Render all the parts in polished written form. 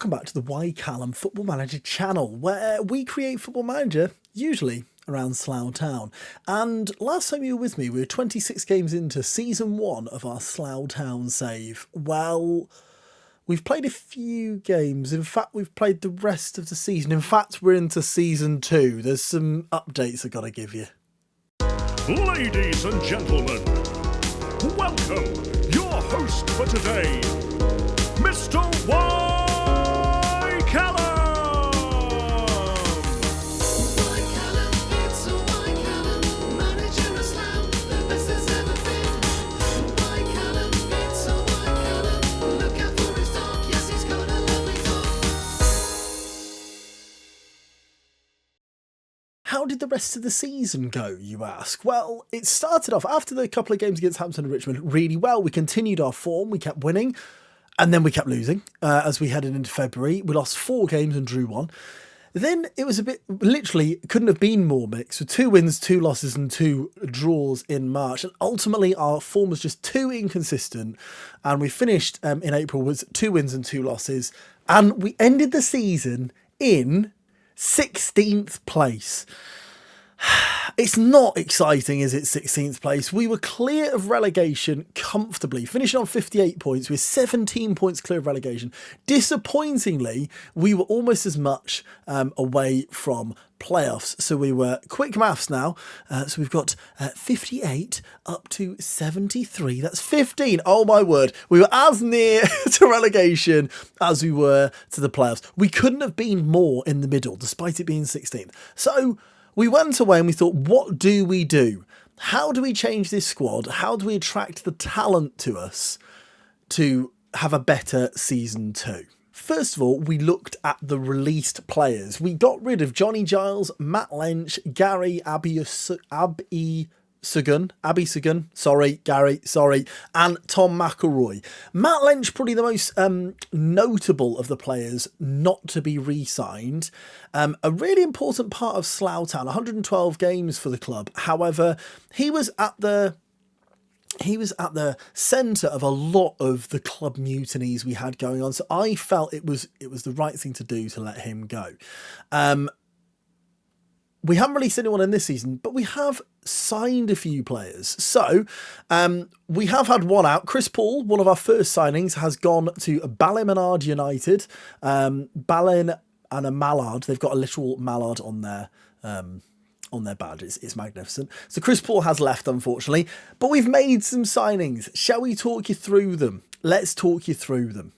welcome back to the Y Callum Football Manager channel, where we create Football Manager, usually around Slough Town. And last time you were with me, we were 26 games into Season 1 of our Slough Town save. Well, we've played a few games. In fact, we've played the rest of the season. In fact, we're into Season 2. There's some updates I've got to give you. Ladies and gentlemen, welcome your host for today, Mr. Y Callum. Y Callum, it's a Y Callum, manager of Slough, the best there's ever been. Y Callum, it's a Y Callum, look out for his dog, yes he's got a lovely dog. How did the rest of the season go, you ask? Well, it started off after the couple of games against Hampton and Richmond really well. We continued our form, we kept winning, and then we kept losing as we headed into February. We lost 4 games and drew 1. Then it was a bit, literally, couldn't have been more mixed, with 2 wins, 2 losses and 2 draws in March. And ultimately, our form was just too inconsistent. And we finished in April with 2 wins and 2 losses. And we ended the season in 16th place. It's not exciting, is it, 16th place? We were clear of relegation comfortably, finishing on 58 points. We were 17 points clear of relegation. Disappointingly, we were almost as much away from playoffs. So we were, quick maths now, so we've got 58 up to 73. That's 15. Oh my word. We were as near to relegation as we were to the playoffs. We couldn't have been more in the middle, despite it being 16th. So we went away and we thought, what do we do? How do we change this squad? How do we attract the talent to us to have a better Season 2? First of all, we looked at the released players. We got rid of Johnny Giles, Matt Lynch, Gary Abisagun, sorry, Gary, sorry, and Tom McElroy. Matt Lynch, probably the most notable of the players not to be re-signed. A really important part of Slough Town, 112 games for the club. However, he was at the centre of a lot of the club mutinies we had going on. So I felt it was the right thing to do to let him go. We haven't released anyone in this season, but we have signed a few players. So we have had one out. Chris Paul, one of our first signings, has gone to Ballymennard United. Ballin and a mallard. They've got a literal mallard on their badge. It's magnificent. So Chris Paul has left, unfortunately, but we've made some signings. Shall we talk you through them? Let's talk you through them.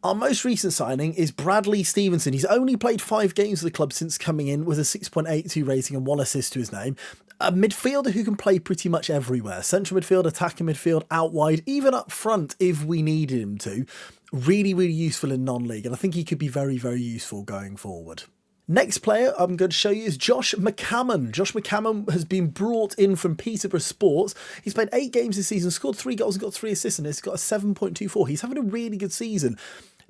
Our most recent signing is Bradley Stevenson. He's only played 5 games for the club since coming in with a 6.82 rating and 1 assist to his name. A midfielder who can play pretty much everywhere. Central midfield, attacking midfield, out wide, even up front if we needed him to. Really, really useful in non-league, and I think he could be very, very useful going forward. Next player I'm going to show you is Josh McCammon. Josh McCammon has been brought in from Peterborough Sports. He's played 8 games this season, scored 3 goals and got 3 assists, and he's got a 7.24. He's having a really good season.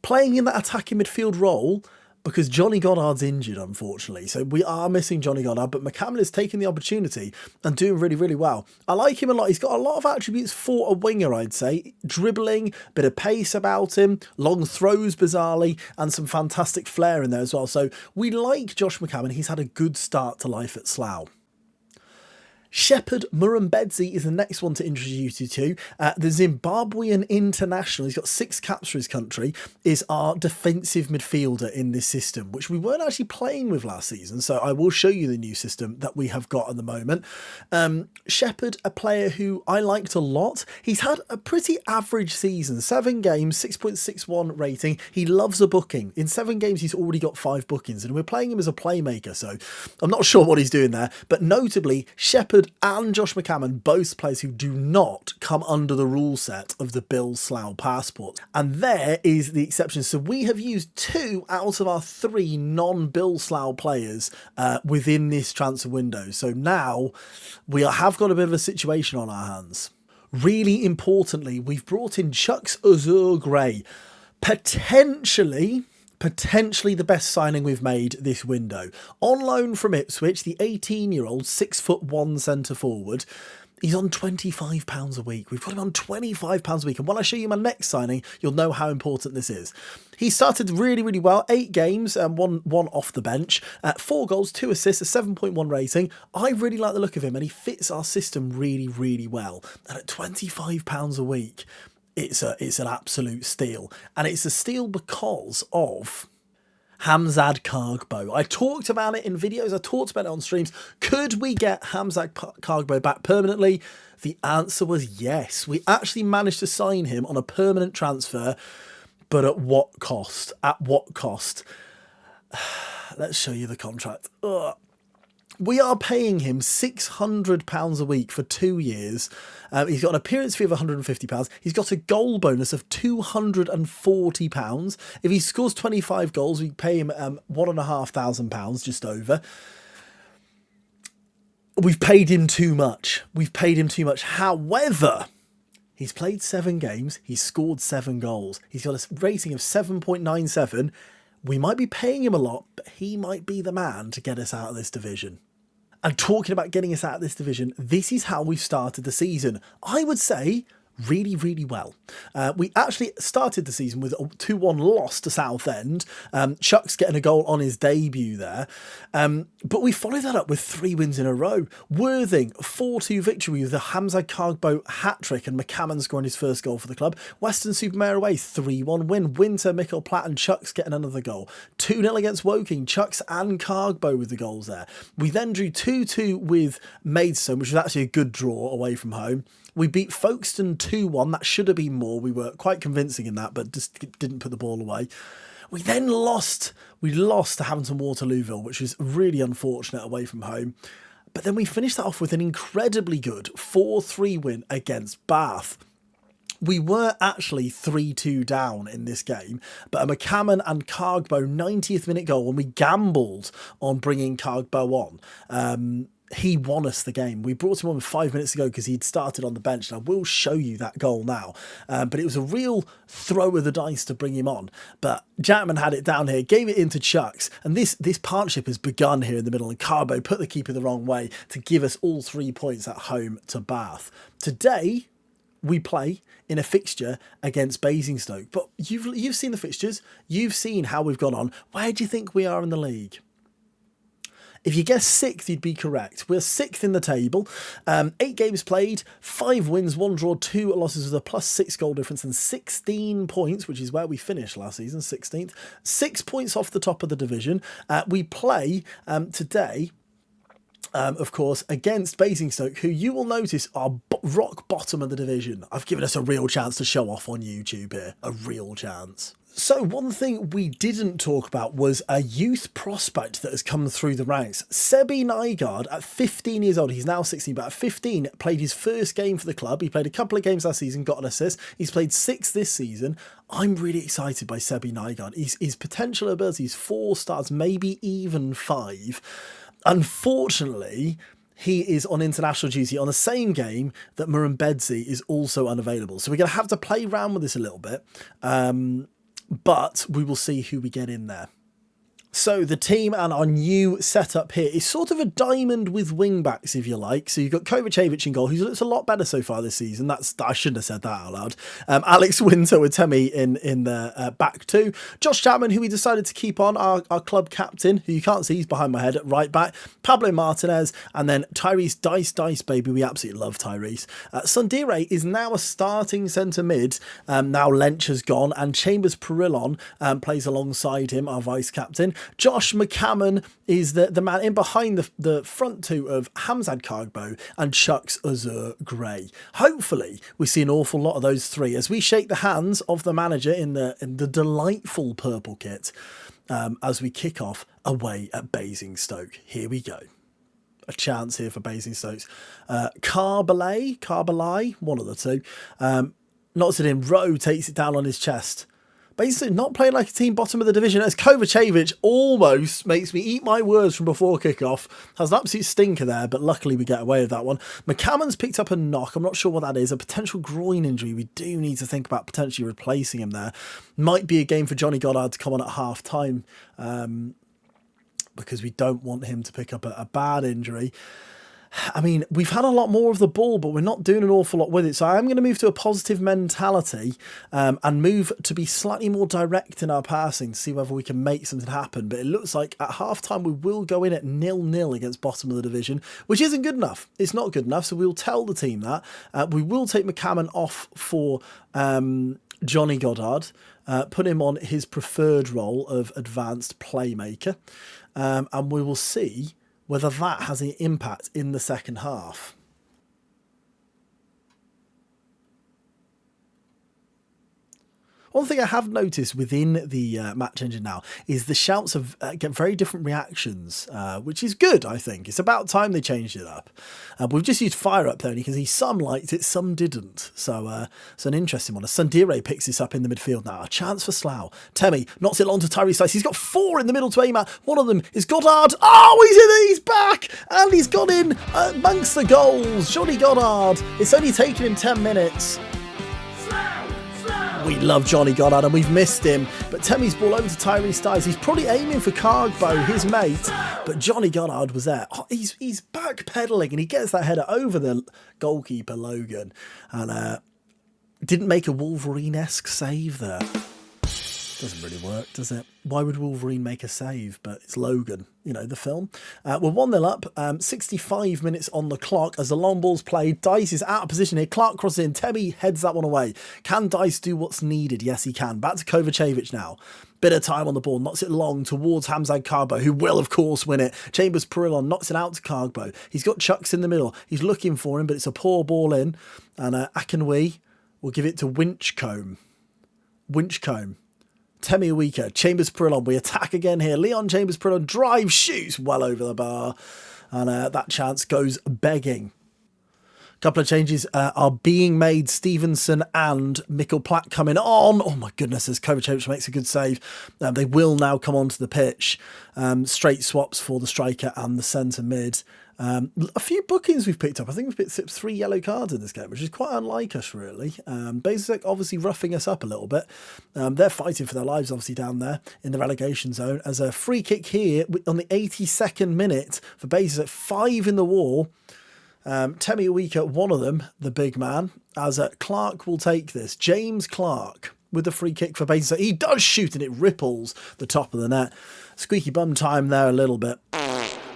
Playing in that attacking midfield role because Johnny Goddard's injured, unfortunately. So we are missing Johnny Goddard, but McCammon is taking the opportunity and doing really, really well. I like him a lot. He's got a lot of attributes for a winger, I'd say. Dribbling, bit of pace about him, long throws, bizarrely, and some fantastic flair in there as well. So we like Josh McCammon. He's had a good start to life at Slough. Shepherd Murrumbedzi is the next one to introduce you to. The Zimbabwean international, he's got 6 caps for his country, is our defensive midfielder in this system, which we weren't actually playing with last season. So I will show you the new system that we have got at the moment. Shepherd, a player who I liked a lot. He's had a pretty average season, 7 games, 6.61 rating. He loves a booking. In 7 games, he's already got 5 bookings, and we're playing him as a playmaker. So I'm not sure what he's doing there, but notably, Shepherd and Josh McCammon, both players who do not come under the rule set of the Bill Slough passport. And there is the exception. So we have used 2 out of our 3 non-Bill Slough players within this transfer window. So now we have got a bit of a situation on our hands. Really importantly, we've brought in Chuks Uzur-Gray, potentially the best signing we've made this window. On loan from Ipswich, the 18-year-old 6'1" centre forward He's on £25 a week. We've got him on £25 a week. And when I show you my next signing, you'll know how important this is. He started really, really well. 8 games, one off the bench, 4 goals, 2 assists, a 7.1 rating. I really like the look of him, and he fits our system really, really well. And at £25 a week, it's an absolute steal. And it's a steal because of Hamzad Kargbo. I talked about it in videos, I talked about it on streams. Could we get Hamzad Kargbo back permanently? The answer was yes. We actually managed to sign him on a permanent transfer, but at what cost? At what cost? Let's show you the contract. Ugh. We are paying him £600 a week for 2 years. He's got an appearance fee of £150. He's got a goal bonus of £240. If he scores 25 goals, we pay him £1,500, just over. We've paid him too much. We've paid him too much. However, he's played 7 games. He's scored 7 goals. He's got a rating of 7.97. We might be paying him a lot, but he might be the man to get us out of this division. And talking about getting us out of this division, this is how we've started the season. I would say really, really well. We actually started the season with a 2-1 loss to Southend. Chuck's getting a goal on his debut there. But we followed that up with 3 wins in a row. Worthing, 4-2 victory with the Hamzad Kargbo hat-trick and McCammon scoring his first goal for the club. Western-super-Mare away, 3-1 win. Winter, Michael Platt and Chuck's getting another goal. 2-0 against Woking, Chuck's and Kargbo with the goals there. We then drew 2-2 with Maidstone, which was actually a good draw away from home. We beat Folkestone 2-1. That should have been more. We were quite convincing in that, but just didn't put the ball away. We then lost. We lost to Hampton Waterlooville, which was really unfortunate away from home. But then we finished that off with an incredibly good 4-3 win against Bath. We were actually 3-2 down in this game, but a McCammon and Kargbo 90th minute goal when we gambled on bringing Kargbo on. He won us the game. We brought him on with 5 minutes ago because he'd started on the bench, and I will show you that goal now. But it was a real throw of the dice to bring him on. But Jackman had it down here, gave it into Chucks, and this partnership has begun here in the middle, and Carbo put the keeper the wrong way to give us all 3 points at home to Bath. Today, we play in a fixture against Basingstoke. But you've seen the fixtures. You've seen how we've gone on. Where do you think we are in the league? If you guess 6th, you'd be correct. We're 6th in the table. 8 games played, 5 wins, 1 draw, 2 losses with a +6 goal difference and 16 points, which is where we finished last season, 16th. 6 points off the top of the division. We play today, of course, against Basingstoke, who you will notice are rock bottom of the division. I've given us a real chance to show off on YouTube here. A real chance. So one thing we didn't talk about was a youth prospect that has come through the ranks. Sebi Nygaard, at 15 years old, he's now 16, but at 15, played his first game for the club. He played a couple of games last season, got an assist. He's played 6 this season. I'm really excited by Sebi Nygaard. His potential abilities, 4 stars, maybe even 5. Unfortunately, he is on international duty on the same game that Murrumbidgee is also unavailable. So we're going to have to play around with this a little bit. But we will see who we get in there. So the team and our new setup here is sort of a diamond with wing-backs, if you like. So you've got Kovacevic in goal, who's looked a lot better so far this season. I shouldn't have said that out loud. Alex Winter with Temi in the back 2. Josh Chapman, who we decided to keep on, our club captain, who you can't see, he's behind my head at right back. Pablo Martinez, and then Tyrese Dice, baby. We absolutely love Tyrese. Sundire is now a starting centre mid. Now Lench has gone, and Chambers Perillon plays alongside him, our vice-captain. Josh McCammon is the man in behind the front 2 of Hamzad Kargbo and Chucks Azur Gray. Hopefully, we see an awful lot of those 3 as we shake the hands of the manager in the delightful purple kit as we kick off away at Basingstoke. Here we go. A chance here for Basingstoke. Carbalay, one of the 2. Knocks it in, Rowe takes it down on his chest. Basically not playing like a team bottom of the division, as Kovacevic almost makes me eat my words from before kickoff. Has an absolute stinker there, but luckily we get away with that one. McCammon's picked up a knock. I'm not sure what that is. A potential groin injury. We do need to think about potentially replacing him there. Might be a game for Johnny Goddard to come on at half time because we don't want him to pick up a bad injury. I mean, we've had a lot more of the ball, but we're not doing an awful lot with it. So I am going to move to a positive mentality and move to be slightly more direct in our passing to see whether we can make something happen. But it looks like at half-time we will go in at 0-0 against bottom of the division, which isn't good enough. It's not good enough, so we'll tell the team that. We will take McCammon off for Johnny Goddard, put him on his preferred role of advanced playmaker, and we will see whether that has any impact in the second half. One thing I have noticed within the match engine now is the shouts get very different reactions, which is good, I think. It's about time they changed it up. We've just used fire up there, and you can see some liked it, some didn't. So it's an interesting one. Sundire picks this up in the midfield now. A chance for Slough. Temi knocks it along to Tyree Stice. He's got 4 in the middle to aim at. One of them is Goddard. Oh, he's in it. He's back. And he's got in amongst the goals. Johnny Goddard. It's only taken him 10 minutes. We love Johnny Goddard and we've missed him. But Temi's ball over to Tyree Stice. He's probably aiming for Cargbo, his mate. But Johnny Goddard was there. Oh, he's backpedaling and he gets that header over the goalkeeper, Logan. And didn't make a Wolverine-esque save there. Doesn't really work, does it? Why would Wolverine make a save? But it's Logan, you know, the film. We're 1-0 up, 65 minutes on the clock as the long ball's played. Dice is out of position here. Clark crosses in. Temi heads that one away. Can Dice do what's needed? Yes, he can. Back to Kovacevic now. Bit of time on the ball. Knocks it long towards Hamzad Carbo, who will, of course, win it. Chambers Perillon knocks it out to Carbo. He's got Chucks in the middle. He's looking for him, but it's a poor ball in. And Akinwe will give it to Winchcombe. Temi Awika, Chambers Perillon, we attack again here. Leon Chambers Perillon drives, shoots well over the bar. And that chance goes begging. A couple of changes are being made. Stevenson and Mikkel Platt coming on. Oh my goodness, as Kovacevic makes a good save. They will now come onto the pitch. Straight swaps for the striker and the centre mid. A few bookings we've picked up. I think we've picked up 3 yellow cards in this game, which is quite unlike us, really. Basically, obviously roughing us up a little bit. They're fighting for their lives, obviously, down there in the relegation zone. As a free kick here on the 82nd minute for Basic, 5 in the wall. Temi Awika, one of them, the big man, as Clark will take this. James Clark with the free kick for Basic. He does shoot and it ripples the top of the net. Squeaky bum time there a little bit.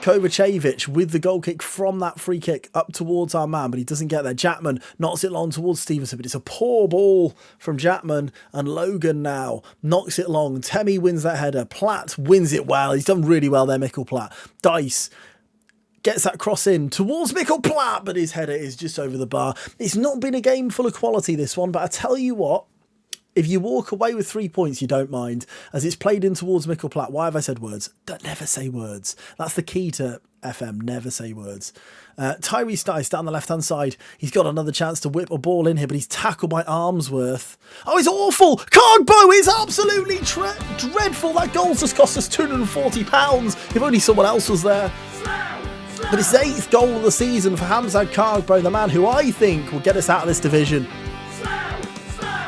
Kovacevic with the goal kick from that free kick up towards our man, but he doesn't get there. Japman knocks it long towards Stevenson, but it's a poor ball from Japman, and Logan now knocks it long. Temi wins that header. Platt wins it well. He's done really well there, Mikkel Platt. Dice gets that cross in towards Mikkel Platt, but his header is just over the bar. It's not been a game full of quality, this one, but I tell you what, if you walk away with 3 points, you don't mind, as it's played in towards Mikkel Platt. Why have I said words? Don't never say words. That's the key to FM, never say words. Tyree Stice down the left-hand side. He's got another chance to whip a ball in here, but he's tackled by Armsworth. Oh, it's awful! Cargbo is absolutely dreadful. That goal's just cost us £240. If only someone else was there. But it's the 8th goal of the season for Hamzad Cargbo, the man who I think will get us out of this division.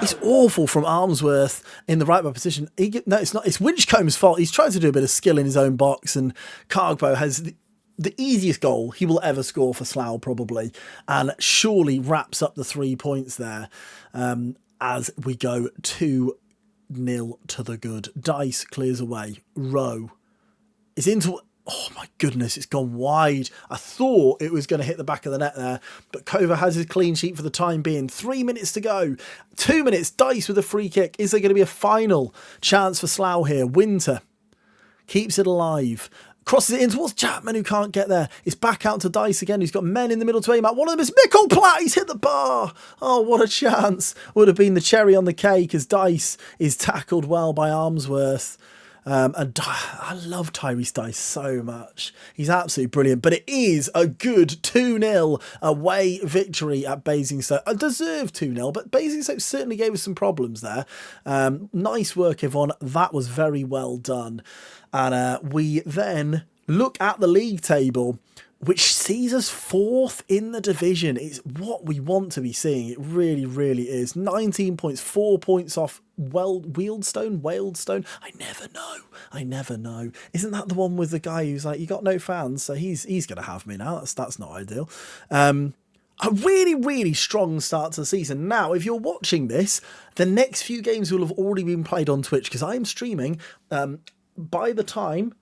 It's awful from Armsworth in the right back position. No, it's not. It's Winchcombe's fault. He's trying to do a bit of skill in his own box, and Cargbo has the easiest goal he will ever score for Slough, probably, and surely wraps up the 3 points there as we go 2-0 to the good. Dice clears away. Rowe is into... Oh my goodness, it's gone wide. I thought it was going to hit the back of the net there, but Kova has his clean sheet for the time being. 3 minutes to go. 2 minutes, Dice with a free kick. Is there going to be a final chance for Slough here? Winter keeps it alive. Crosses it in towards Chapman, who can't get there. It's back out to Dice again, who's got men in the middle to aim at. One of them is Mikkel Platt. He's hit the bar. Oh, what a chance. Would have been the cherry on the cake as Dice is tackled well by Armsworth. And I love Tyree Stice so much. He's absolutely brilliant. But it is a good 2-0 away victory at Basingstoke. A deserved 2-0, but Basingstoke certainly gave us some problems there. Nice work, Yvonne. That was very well done. And we then look at the league table which sees us 4th in the division. It's what we want to be seeing. It really, really is. 19 points, 4 points off Wealdstone. I never know. Isn't that the one with the guy who's like, you got no fans, so he's going to have me now. That's not ideal. A really, really strong start to the season. Now, if you're watching this, the next few games will have already been played on Twitch because I am streaming. By the time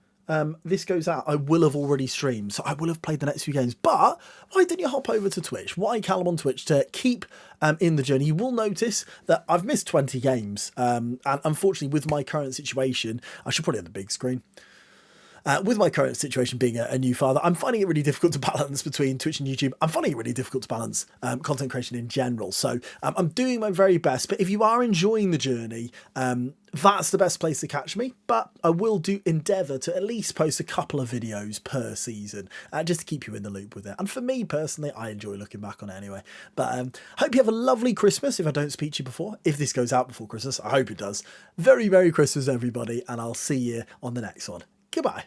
this goes out, I will have already streamed, so I will have played the next few games. But why don't you hop over to Twitch? Why Callum on Twitch to keep in the journey? You will notice that I've missed 20 games, and unfortunately, with my current situation, I should put it on the big screen. With my current situation being a new father, I'm finding it really difficult to balance between Twitch and YouTube. I'm finding it really difficult to balance content creation in general. So I'm doing my very best. But if you are enjoying the journey, that's the best place to catch me. But I will endeavour to at least post a couple of videos per season, just to keep you in the loop with it. And for me personally, I enjoy looking back on it anyway. But hope you have a lovely Christmas if I don't speak to you before. If this goes out before Christmas, I hope it does. Very Merry Christmas, everybody. And I'll see you on the next one. Goodbye.